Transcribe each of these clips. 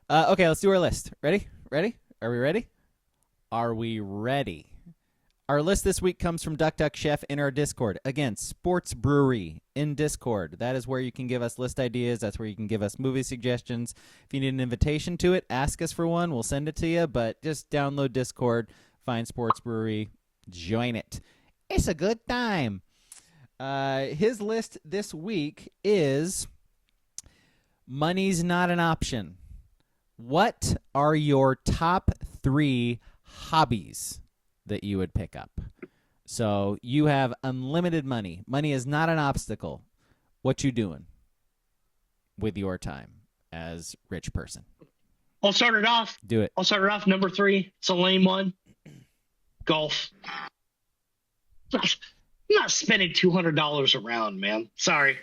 Okay, let's do our list. Ready? Ready? Are we ready? Are we ready? Our list this week comes from Duck Duck Chef in our Discord. Again, Sports Brewery in Discord. That is where you can give us list ideas. That's where you can give us movie suggestions. If you need an invitation to it, ask us for one. We'll send it to you. But just download Discord, find Sports Brewery, join it. It's a good time. His list this week is money's not an option. What are your top 3 hobbies that you would pick up? So you have unlimited money. Money is not an obstacle. What you doing with your time as rich person? I'll start it off. Do it. I'll start it off. Number 3. It's a lame one. Golf. I'm not spending $200 around, man. Sorry.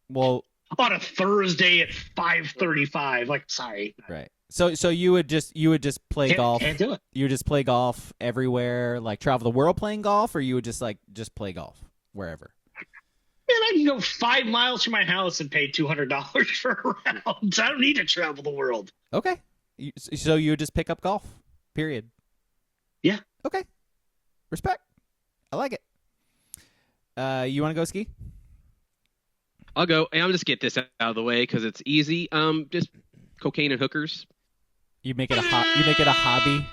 Well, on a Thursday at 5:35. Like, sorry. Right. So you would just play golf. Can't do it. You would just play golf everywhere, like travel the world playing golf, or you would just play golf wherever. Man, I can go 5 miles from my house and pay $200 for a round. I don't need to travel the world. Okay. So you would just pick up golf. Period. Yeah. Okay. Respect. I like it. You want to go ski? I'll go. Hey, I'm just get this out of the way because it's easy. Just cocaine and hookers. You make it a hobby.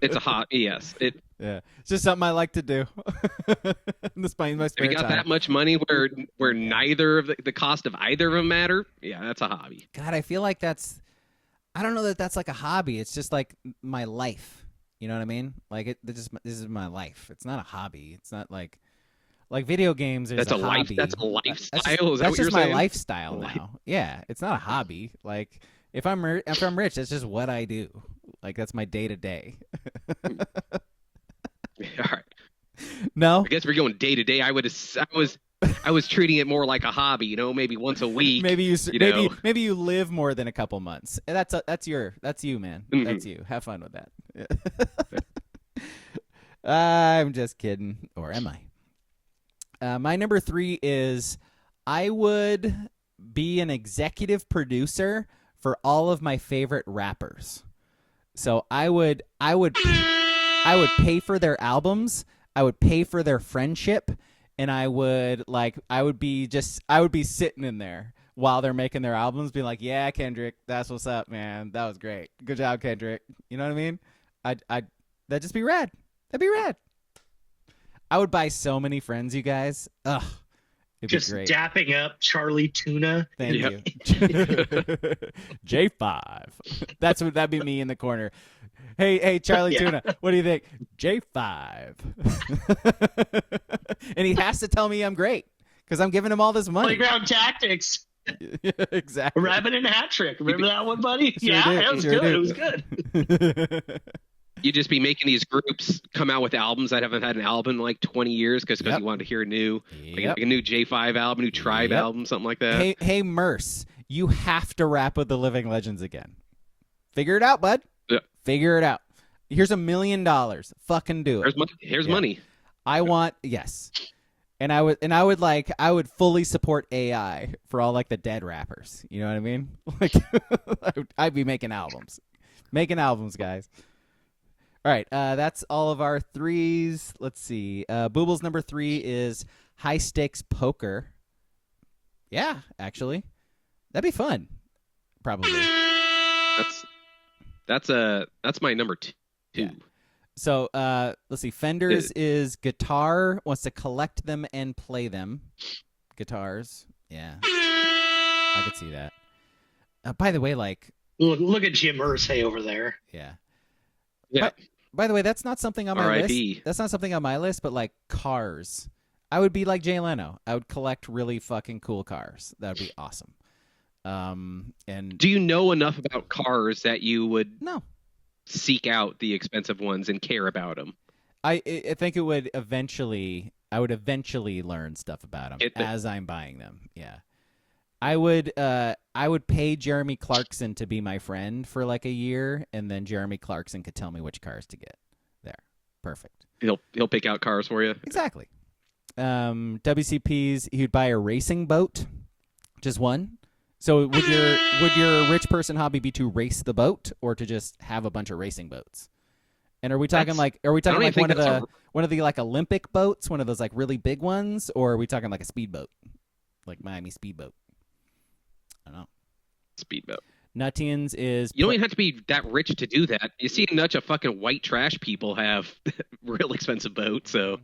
It's a hobby. Yes. Yeah. It's just something I like to do. In my spare if you got time. that much money where neither of the cost of either of them matter, yeah, that's a hobby. God, I feel like I don't know that that's like a hobby. It's just like my life. You know what I mean? Like this is my life. It's not a hobby. It's not like video games. That's a hobby. life. That's a lifestyle. That's Is that what you're just my saying? lifestyle now. Yeah, it's not a hobby. Like if I'm rich, that's just what I do. Like that's my day to day. All right. No, I guess we're going day to day. I was treating it more like a hobby. You know, maybe once a week. maybe you live more than a couple months. That's you, man. Mm-hmm. That's you. Have fun with that. I'm just kidding, or am I? My number 3 is I would be an executive producer for all of my favorite rappers. So I would pay for their albums, I would pay for their friendship, and I would be sitting in there while they're making their albums, being like, "Yeah, Kendrick, that's what's up, man. That was great. Good job, Kendrick." You know what I mean? That'd just be rad. That'd be rad. I would buy so many friends, you guys. Ugh. It'd just be great. Dapping up Charlie Tuna. Thank you. J5. That'd be me in the corner. Hey, Charlie Tuna, what do you think? J5. And he has to tell me I'm great because I'm giving him all this money. Playground tactics. Exactly. Rabbit and a hat trick. Remember that one, buddy? Sure yeah, did. it was Sure good. did. It was good. You'd just be making these groups come out with albums that haven't had an album in like 20 years because you wanted to hear a new, like a new J5 album, new Tribe album, something like that. Hey, Merce, you have to rap with the Living Legends again. Figure it out, bud. Yeah. Figure it out. Here's $1 million. Fucking do it. Here's money. I want yes. And I would fully support AI for all like the dead rappers. You know what I mean? Like I'd be making albums. Making albums, guys. All right, that's all of our 3s. Let's see. Booble's number 3 is high stakes poker. Yeah, actually, that'd be fun. Probably. That's my number 2. Yeah. So let's see. Fenders is guitar. Wants to collect them and play them. Guitars. Yeah, I could see that. By the way, like look at Jim Irsay over there. Yeah. Yeah. By the way, that's not something on my R.I.P. list. That's not something on my list, but like cars. I would be like Jay Leno. I would collect really fucking cool cars. That would be awesome. And do you know enough about cars that you would seek out the expensive ones and care about them? I think I would eventually learn stuff about them as I'm buying them. Yeah. I would pay Jeremy Clarkson to be my friend for like a year, and then Jeremy Clarkson could tell me which cars to get. There, perfect. He'll pick out cars for you. Exactly. WCPs. He'd buy a racing boat, just one, So would your rich person hobby be to race the boat or to just have a bunch of racing boats? And are we talking like one of the like Olympic boats, one of those like really big ones, or are we talking like a speedboat, like Miami speedboat? I don't know. Speedboat. Nuttians is you don't even have to be that rich to do that. You see, much of fucking white trash people have real expensive boats. So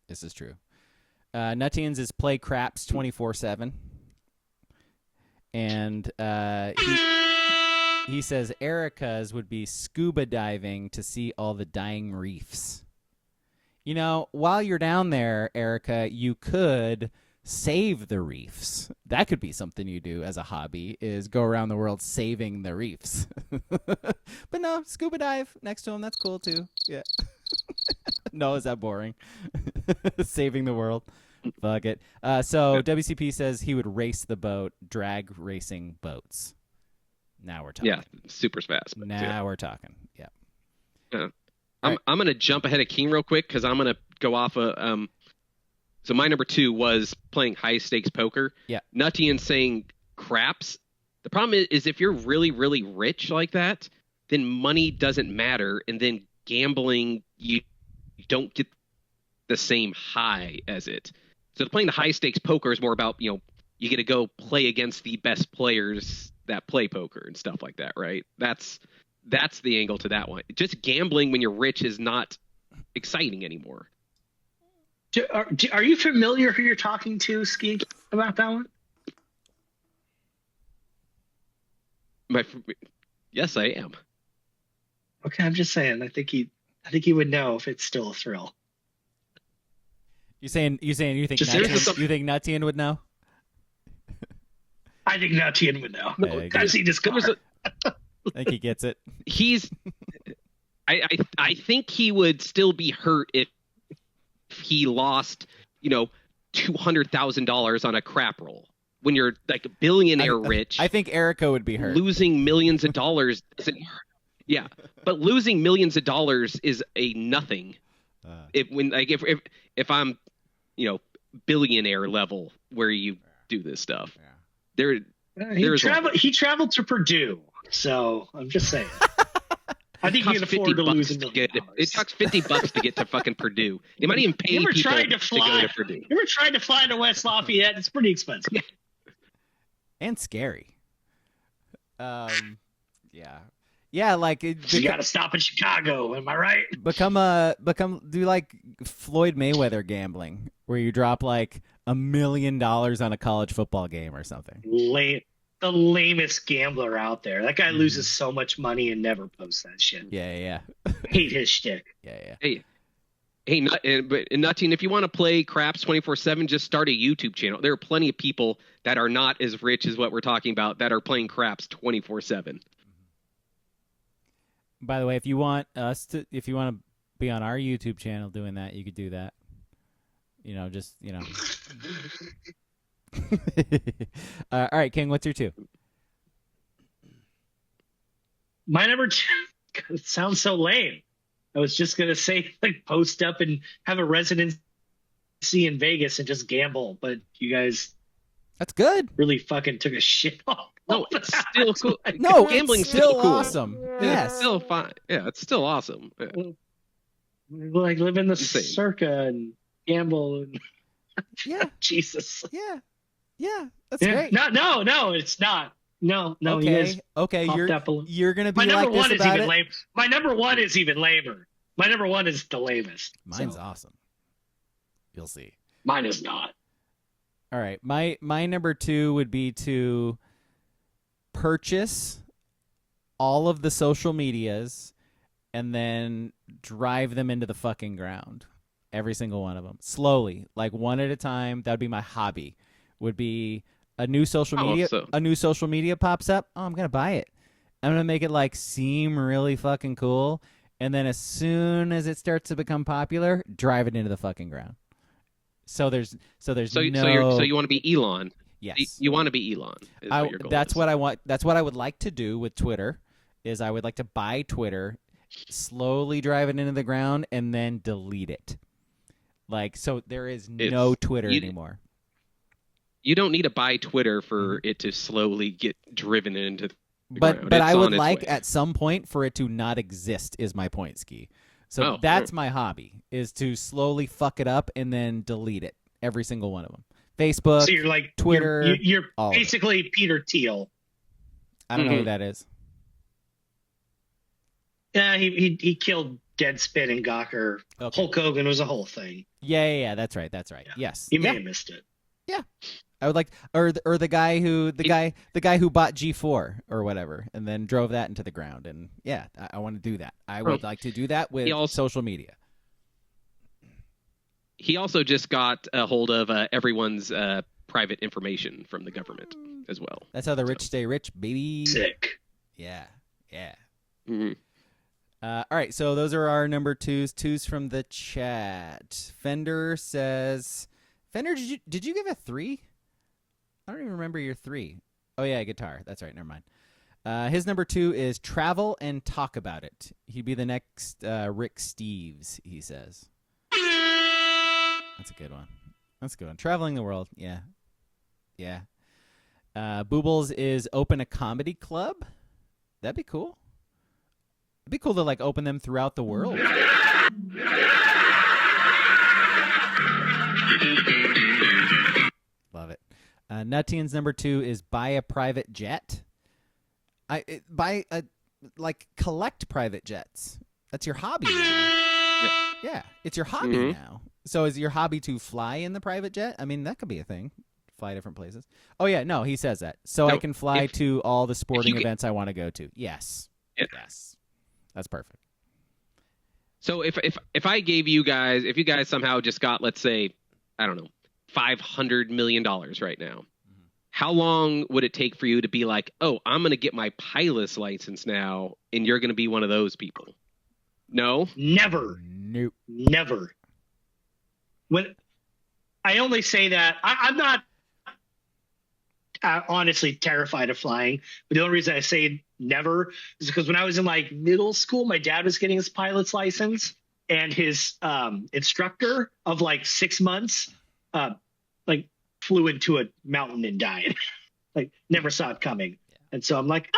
this is true. Nuttians is play craps 24/7. And he says Erica's would be scuba diving to see all the dying reefs. You know, while you're down there, Erica, you could save the reefs. That could be something you do as a hobby, is go around the world saving the reefs. But no, scuba dive next to him, that's cool too. Yeah. No, is that boring? Saving the world. Fuck it. So WCP says he would race the boat, drag racing boats. Now we're talking. Yeah, super fast. Now we're talking. Yeah. I'm going to jump ahead of King real quick because I'm going to go off so my number 2 was playing high stakes poker. Yeah. Nutty and saying craps. The problem is if you're really, really rich like that, then money doesn't matter. And then gambling, you don't get the same high as it. So playing the high stakes poker is more about, you get to go play against the best players that play poker and stuff like that, right? That's the angle to that one. Just gambling when you're rich is not exciting anymore. Are you familiar who you're talking to, Ski, about that one? Yes, I am. Okay, I'm just saying. I think he would know if it's still a thrill. You think Nuttian would know? I think Nuttian would know. I've seen his car. I think he gets it. I think he would still be hurt if he lost, $200,000 on a crap roll. When you're like a billionaire rich, I think Erica would be hurt. Losing millions of dollars doesn't hurt. Yeah, but losing millions of dollars is a nothing. If I'm, billionaire level where you do this stuff, he traveled to Purdue, so I'm just saying. I think he can afford to lose $1 million. It costs $50 to get to fucking Purdue. They might even pay people to go to Purdue. You ever tried to fly to West Lafayette? It's pretty expensive. And scary. Yeah, like you got to stop in Chicago. Am I right? Do like Floyd Mayweather gambling, where you drop like $1 million on a college football game or something. The lamest gambler out there. That guy loses so much money and never posts that shit. Yeah. Hate his shtick. Yeah. Hey, Nutting, if you want to play craps 24/7, just start a YouTube channel. There are plenty of people that are not as rich as what we're talking about that are playing craps 24/7. By the way, if you want to be on our YouTube channel doing that, you could do that. All right, King, what's your 2? My number 2 it sounds so lame. I was just going to say, like, post up and have a residency in Vegas and just gamble, but you guys that's good. Really fucking took a shit off. No, it's still cool. No, gambling's still cool. Awesome. Yeah, it's still fine. Yeah, it's still awesome. Yeah. Like live in the circa and gamble and Jesus. Yeah, that's great. No, it's not. No. Okay. You're gonna be like this about it. Lame. My number 1 is even lamer. My number 1 is the lamest. Mine's awesome. You'll see. Mine is not. All right, my number 2 would be to purchase all of the social medias and then drive them into the fucking ground. Every single one of them. Slowly, like one at a time. That would be my hobby. Would be a new social media pops up. Oh, I'm going to buy it. I'm going to make it like seem really fucking cool. And then as soon as it starts to become popular, drive it into the fucking ground. So you want to be Elon. Yes. You want to be Elon. That's what I want. That's what I would like to do with Twitter. Is I would like to buy Twitter, slowly drive it into the ground, and then delete it. Like, so there is no Twitter anymore. You don't need to buy Twitter for it to slowly get driven into the ground. But It's I would on its like way. at some point for it to not exist is my point, Ski. So that's my hobby, is to slowly fuck it up and then delete it, every single one of them. Facebook, So you're like Twitter, You're all of it. basically Peter Thiel. I don't know who Mhm. that is. Yeah, he killed Deadspin and Gawker. Okay. Hulk Hogan was a whole thing. Yeah, that's right. Yeah. Yes. You may Yeah. have missed it. I would like, or the guy who bought G4 or whatever and then drove that into the ground, and yeah, I want to do that. I would like to do that with social media. He also just got a hold of everyone's private information from the government as well. That's how the rich stay rich, baby. Sick. Yeah. Mhm. All right, so those are our number twos from the chat. Fender says, Fender, did you give a 3? I don't even remember your 3. Oh yeah, guitar. That's right. Never mind. His number 2 is travel and talk about it. He'd be the next Rick Steves, he says. That's a good one. Traveling the world. Yeah. Boobles is open a comedy club. That'd be cool. It'd be cool to like open them throughout the world. Love it. Nuttian's number 2 is buy a private jet. Collect private jets. That's your hobby now. Yeah, it's your hobby now. So is your hobby to fly in the private jet? I mean, that could be a thing. Fly different places. Oh yeah, no, he says that. So I can fly to all the sporting events I want to go to. Yes. Yeah. Yes. That's perfect. So if I gave you guys, if you guys somehow just got, let's say, I don't know, $500 million right now, how long would it take for you to be like, oh, I'm going to get my pilot's license now, and you're going to be one of those people? No? Never. Nope. Never. When I only say that, I'm not honestly terrified of flying. But the only reason I say never is because when I was in like middle school, my dad was getting his pilot's license, and his instructor of like 6 months, flew into a mountain and died. Like never saw it coming. And so I'm like,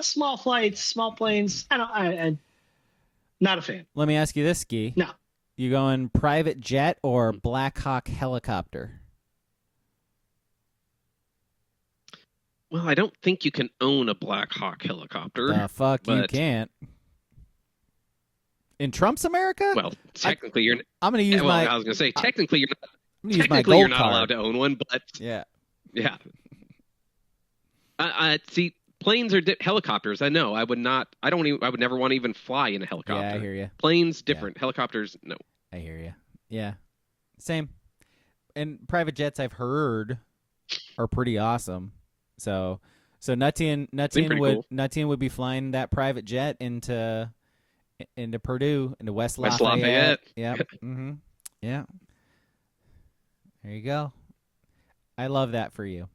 small flights, small planes. I'm not a fan. Let me ask you this, Ski. No. You going private jet or Black Hawk helicopter? Well, I don't think you can own a Black Hawk helicopter. Fuck, you but- can't. In Trump's America? Well, technically you're. I'm going to use I was going to say technically you're not. I'm gonna use my Technically, gold you're not card. allowed to own one, but Yeah. yeah. See, planes are helicopters. I know. I would not. I would never want to even fly in a helicopter. Yeah, I hear you. Planes different. Helicopters, no. I hear you. Yeah. Same. And private jets, I've heard, are pretty awesome. So Nuttian would be flying that private jet into Purdue, into West Lafayette. Yep. Mm-hmm. Yeah. There you go. I love that for you.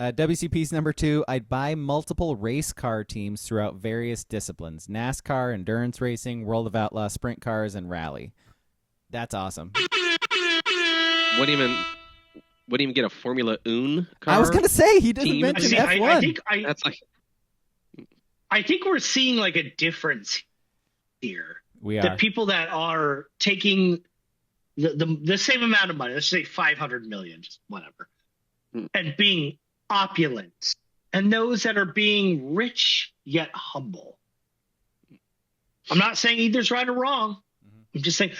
WCP's number 2, I'd buy multiple race car teams throughout various disciplines: NASCAR, endurance racing, World of Outlaw, sprint cars, and rally. That's awesome. Wouldn't even get a Formula One car. I was going to say, he doesn't team. mention See, F1. I think we're seeing like a difference here. We The are. people that are taking the same amount of money, let's say 500 million, just whatever, and being opulent, and those that are being rich yet humble. I'm not saying either's right or wrong. I'm just saying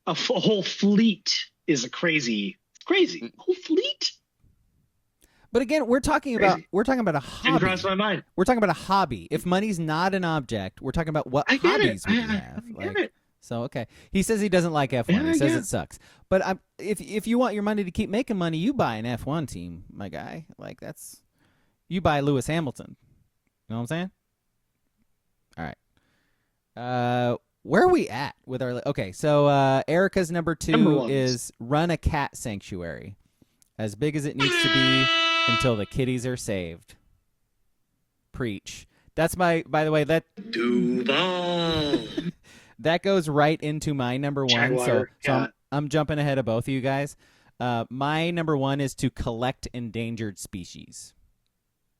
a whole fleet is crazy. Whole fleet? But again, we're talking about a Didn't hobby. cross my mind. We're talking about a hobby. If money's not an object, we're talking about what I get it. hobbies we I have. get it. So okay, he says he doesn't like F1. Yeah, He says yeah. it sucks. But if you want your money to keep making money, you buy an F1 team, my guy. Like you buy Lewis Hamilton. You know what I'm saying? All right. Where are we at with our? Okay, so Erica's number 2 Number ones. is run a cat sanctuary, as big as it needs to be until the kitties are saved. Preach. That's by the way, Duval. that goes right into my number 1. Jaguar, So yeah. I'm jumping ahead of both of you guys. My number one is to collect endangered species.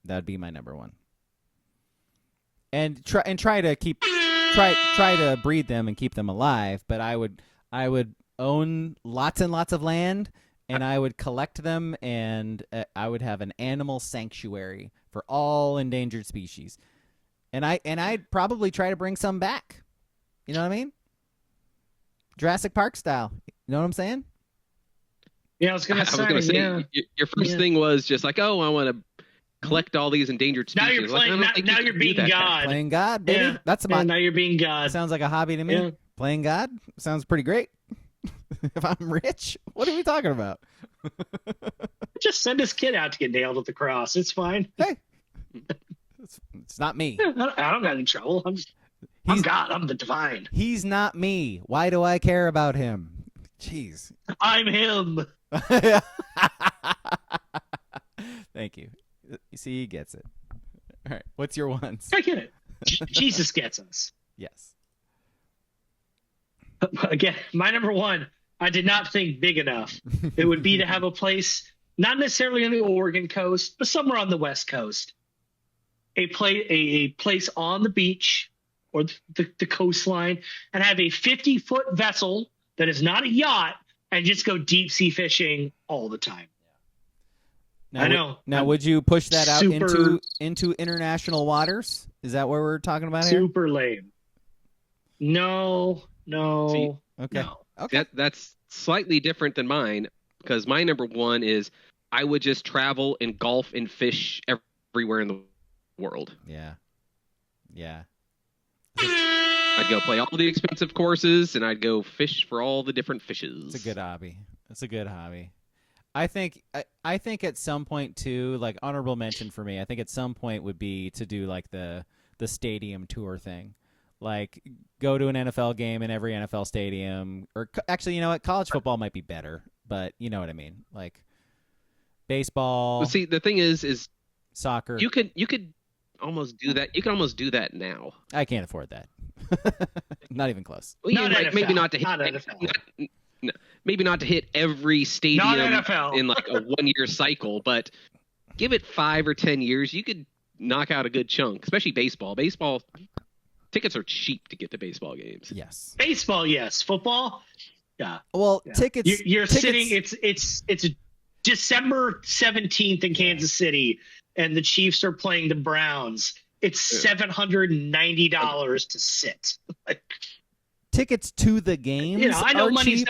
That'd be my number one. And try to breed them and keep them alive. But I would own lots and lots of land, and I would collect them, and I would have an animal sanctuary for all endangered species. And I'd probably try to bring some back. You know what I mean? Jurassic Park style. You know what I'm saying? Yeah, I was gonna say. Yeah. Your first thing was just like, oh, I want to collect all these endangered species. Now you're playing. Now you're being God. Playing God, baby. Yeah. That's about. Now you're being God. Sounds like a hobby to me. Yeah. Playing God sounds pretty great. If I'm rich, what are we talking about? Just send his kid out to get nailed at the cross. It's fine. Hey, it's not me. I don't got any trouble. I'm God. I'm the divine. He's not me. Why do I care about him? Jeez. I'm him. Thank you. You see, he gets it. All right. What's your ones? I get it. Jesus gets us. Yes. Again, my number one, I did not think big enough. It would be to have a place, not necessarily on the Oregon coast, but somewhere on the West Coast. A place on the beach or the coastline, and have a 50-foot vessel that is not a yacht, and just go deep sea fishing all the time. Now, I know. Now, would you push that out into international waters? Is that what we're talking about here? Super lame. No. Okay. No. Okay. That's slightly different than mine, because my number one is I would just travel and golf and fish everywhere in the world. Yeah. I'd go play all the expensive courses, and I'd go fish for all the different fishes. It's a good hobby. I think at some point too, like honorable mention for me, I think at some point would be to do like the stadium tour thing. Like go to an NFL game in every NFL stadium, or actually, you know what? College football might be better, but you know what I mean. Like baseball. Well, see, the thing is soccer. You could almost do that. You can almost do that now. I can't afford that. Not even close. Well, Not NFL. maybe not to hit. Not NFL. Maybe not to hit every stadium Not NFL. in like a 1-year cycle, but give it 5 or 10 years, you could knock out a good chunk. Especially baseball. Baseball tickets are cheap to get to baseball games. Yes. Baseball, yes. Football, yeah. Well, Yeah. tickets. You're tickets, sitting. It's December 17th in Kansas City, and the Chiefs are playing the Browns. It's $790 to sit. tickets to the games. You know, I know are money's cheap.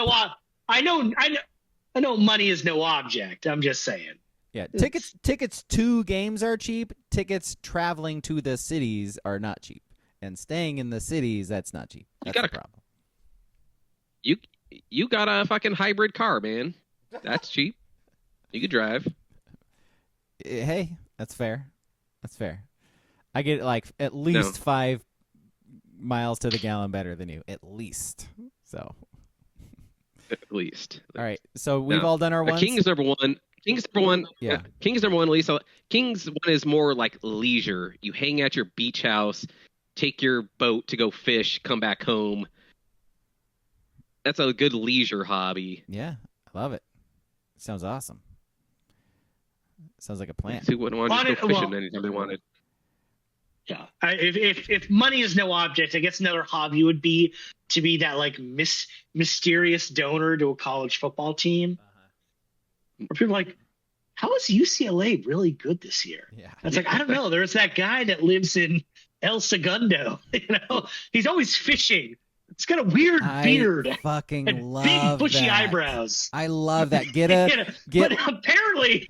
I know money is no object. I'm just saying. Yeah, tickets to games are cheap. Tickets traveling to the cities are not cheap, and staying in the cities, that's not cheap. That's the problem. You got a fucking hybrid car, man. That's cheap. You could drive. Hey, that's fair. I get like at least 5 miles to the gallon better than you, at least. So. At least. All right. So we've all done our ones. King's number one. Yeah. King's number one, Lisa. King's one is more like leisure. You hang at your beach house, take your boat to go fish, come back home. That's a good leisure hobby. Yeah, I love it. Sounds awesome. Sounds like a plan. Who wouldn't want to go fishing anytime they wanted? Yeah. If money is no object, I guess another hobby would be to be that like mysterious donor to a college football team. Where people are like, how is UCLA really good this year? Yeah. It's like, I don't know. There's that guy that lives in El Segundo. You know, he's always fishing. It's got a weird beard. I fucking and love big bushy that. eyebrows. I love that. But apparently,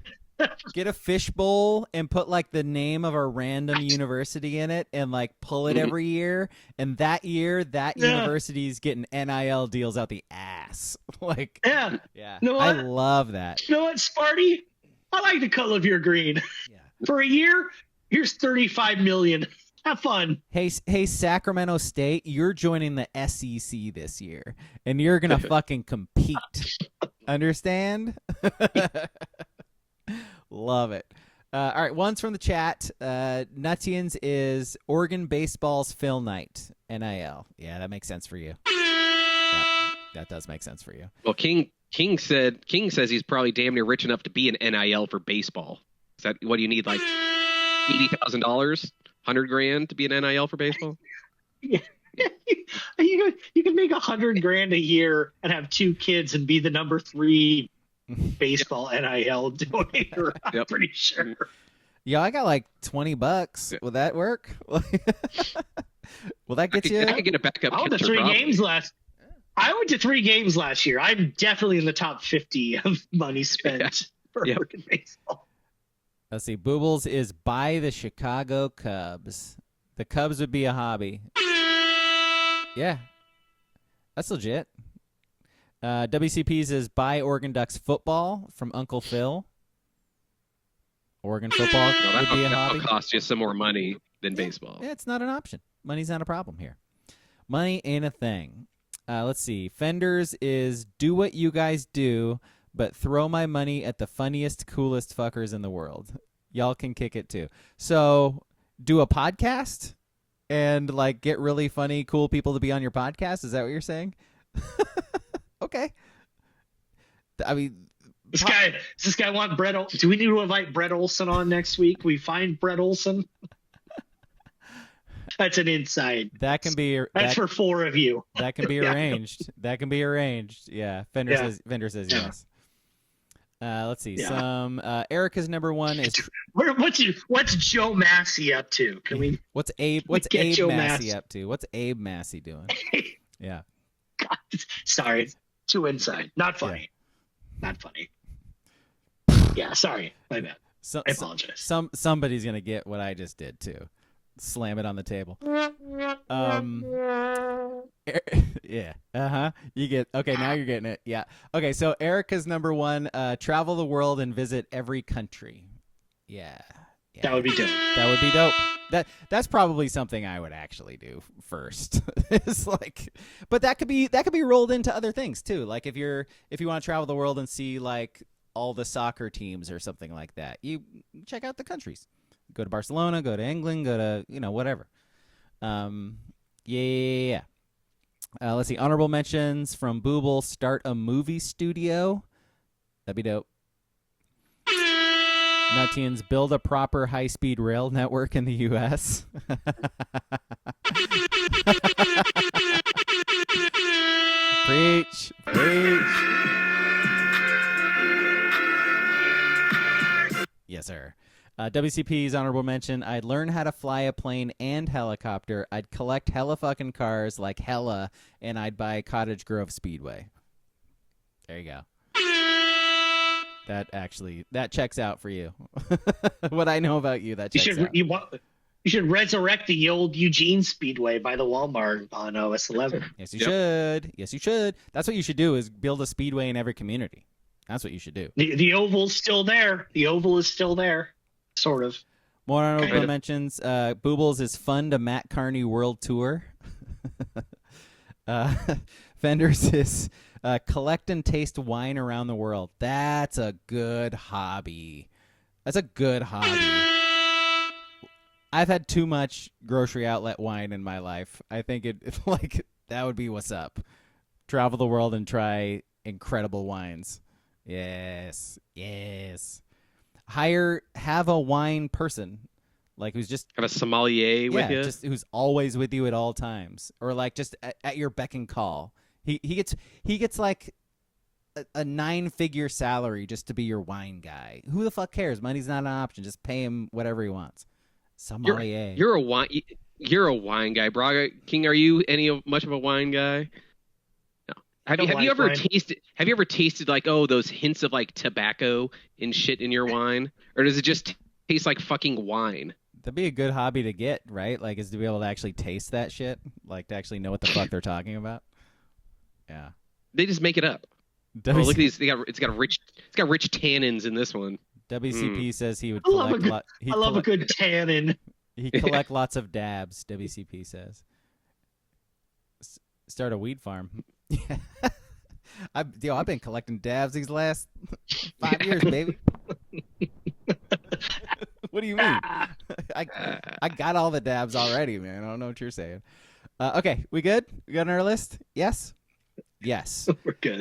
get a fishbowl and put like the name of a random university in it, and like pull it every year. And that year, that university's getting NIL deals out the ass. Like, yeah. You know what? I love that. You know what, Sparty? I like the color of your green. Yeah. For a year, here's $35 million. Have fun. Hey, Sacramento State, you're joining the SEC this year, and you're gonna fucking compete. Understand? Love it. All right, one's from the chat. Nutians is Oregon baseball's Phil Knight, NIL. Yeah, that makes sense for you. Yep, that does make sense for you. Well, King says he's probably damn near rich enough to be an NIL for baseball. Is that what do you need, like $80,000, $100,000 to be an NIL for baseball? Yeah. You can make $100,000 a year and have 2 kids and be the number 3 baseball NIL donator. I'm pretty sure. Yeah, I got like $20. Will that work? Will that get you? I could get a backup. I went to 3 games last year. I'm definitely in the top 50 of money spent for freaking baseball. Let's see. Boobles is buy the Chicago Cubs. The Cubs would be a hobby. Yeah, that's legit. WCP's is buy Oregon Ducks football from Uncle Phil. Oregon football would be a hobby. That'll cost you some more money than baseball. Yeah, it's not an option. Money's not a problem here. Money ain't a thing. Let's see. Fenders is do what you guys do, but throw my money at the funniest, coolest fuckers in the world. Y'all can kick it too. So do a podcast and like get really funny, cool people to be on your podcast. Is that what you're saying? Okay. I mean, does this guy want Brett? Do we need to invite Brett Olson on next week? We find Brett Olson. That's an inside. That can be. That's for 4 of you. That can be arranged. That can be arranged. Yeah. Fender says yes. Let's see. Some Erica's number 1 is. What's Joe Massey up to? Can we? What's Abe Massey up to? What's Abe Massey doing? Yeah. God, sorry, too inside. Not funny. Yeah. Not funny. Yeah, sorry. My bad. I apologize. Somebody's gonna get what I just did too. Slam it on the table. Yeah. You get okay. Now you're getting it. Yeah. Okay. So Erica's number 1. Travel the world and visit every country. Yeah. That would be dope. That would be dope. That's probably something I would actually do first. It's like, but that could be rolled into other things too. Like if you want to travel the world and see like all the soccer teams or something like that, you check out the countries. Go to Barcelona, go to England, go to whatever. Yeah. Let's see. Honorable mentions from Booble: start a movie studio. That'd be dope. Nuttians build a proper high-speed rail network in the U.S. Preach. Yes, sir. WCP's honorable mention: I'd learn how to fly a plane and helicopter. I'd collect hella fucking cars like hella, and I'd buy Cottage Grove Speedway. There you go. That checks out for you. What I know about you, that checks out. You should resurrect the old Eugene Speedway by the Walmart on OS 11. Yes, you should. Yes, you should. That's what you should do: is build a speedway in every community. That's what you should do. The oval's still there. The oval is still there, sort of. More honorable mentions: Boobles is fun to Matt Carney World Tour. Fenders is. Collect and taste wine around the world. That's a good hobby. I've had too much grocery outlet wine in my life. I think it's like that would be what's up. Travel the world and try incredible wines. Yes. Have a wine person, like who's just have a sommelier with you, just who's always with you at all times, or like just at your beck and call. He gets like a 9-figure salary just to be your wine guy. Who the fuck cares? Money's not an option. Just pay him whatever he wants. Sommelier. You're a wine guy, Braga. King, are you much of a wine guy? No. Have you ever tasted like those hints of like tobacco and shit in your wine, or does it just taste like fucking wine? That'd be a good hobby to get, right? Like, is to be able to actually taste that shit, like to actually know what the fuck they're talking about. Yeah, they just make it up. Look at these. It's got rich tannins in this one. WCP says he would. I love a good tannin. He collect lots of dabs. WCP says. Start a weed farm. Yeah. I've been collecting dabs these last 5 years, baby. What do you mean? I got all the dabs already, man. I don't know what you're saying. Okay, we good? We got on our list? Yes. We're good.